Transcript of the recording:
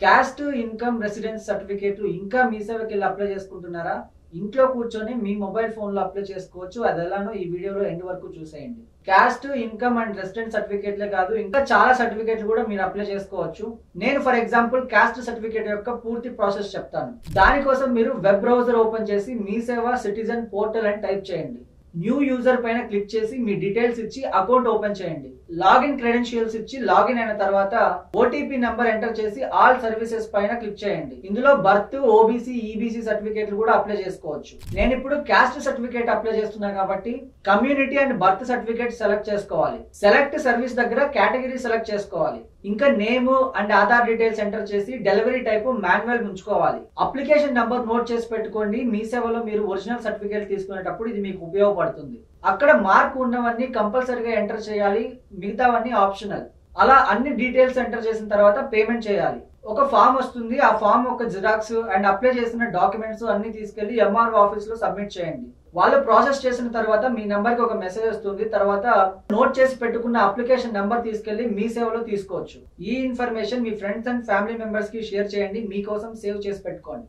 Caste income residence certificate ఇంకా మీ సేవకి వెళ్ళి అప్లై చేసుకుంటున్నారా? ఇంట్లో కూర్చొని మీ మొబైల్ ఫోన్ లో అప్లై చేసుకోవచ్చు. అది ఎలానో ఈ వీడియోలో ఎండ్ వరకు చూసేయండి. క్యాస్ట్ ఇన్కమ్ అండ్ రెసిడెన్స్ సర్టిఫికేట్లే కాదు, ఇంకా చాలా సర్టిఫికేట్లు కూడా మీరు అప్లై చేసుకోవచ్చు. నేను ఫర్ ఎగ్జాంపుల్ క్యాస్ట్ సర్టిఫికేట్ యొక్క పూర్తి ప్రాసెస్ చెప్తాను. దానికోసం మీరు వెబ్ బ్రౌజర్ ఓపెన్ చేసి మీ సేవ సిటిజన్ పోర్టల్ అని టైప్ చేయండి. న్యూ యూజర్ పైన క్లిక్ చేసి మీ డీటెయిల్స్ ఇచ్చి అకౌంట్ ఓపెన్ చేయండి. లాగిన్ క్రెడెన్షియల్స్ ఇచ్చి లాగిన్ అయిన తర్వాత ఓటీపీ నంబర్ ఎంటర్ చేసి ఆల్ సర్వీసెస్ పైన క్లిక్ చేయండి. ఇందులో బర్త్, ఓబీసీ, ఈబీసీ సర్టిఫికేట్లు కూడా అప్లై చేసుకోవచ్చు. నేను ఇప్పుడు క్యాస్ట్ సర్టిఫికేట్ అప్లై చేస్తున్నా కాబట్టి community and birth certificate select చేసుకోవాలి. సెలెక్ట్ సర్వీస్ దగ్గర కేటగిరీ సెలెక్ట్ చేసుకోవాలి. ఇంకా name and Aadhaar details enter చేసి డెలివరీ టైప్ మాన్యువల్ ఉంచుకోవాలి. అప్లికేషన్ నంబర్ నోట్ చేసి పెట్టుకోండి. మీ సేవలో మీరు ఒరిజినల్ సర్టిఫికేట్ తీసుకునేటప్పుడు ఇది మీకు ఉపయోగపడుతుంది. అక్కడ మార్క్ ఉన్నవన్నీ కంపల్సరీగా ఎంటర్ చేయాలి, మిగతావన్నీ ఆప్షనల్. అలా అన్ని డీటెయిల్స్ ఎంటర్ చేసిన తర్వాత పేమెంట్ చేయాలి. ఒక ఫామ్ వస్తుంది. ఆ ఫామ్ ఒక జిరాక్స్ అండ్ అప్లై చేసిన డాక్యుమెంట్స్ అన్ని తీసుకెళ్లి ఎంఆర్ఓ ఆఫీస్ లో సబ్మిట్ చేయండి. వాళ్ళు ప్రాసెస్ చేసిన తర్వాత మీ నంబర్ కి ఒక మెసేజ్ వస్తుంది. తర్వాత నోట్ చేసి పెట్టుకున్న అప్లికేషన్ నంబర్ తీసుకెళ్లి మీ సేవలో తీసుకోవచ్చు. ఈ information me friends and family members కి షేర్ చేయండి. మీకోసం సేవ్ చేసి పెట్టుకోండి.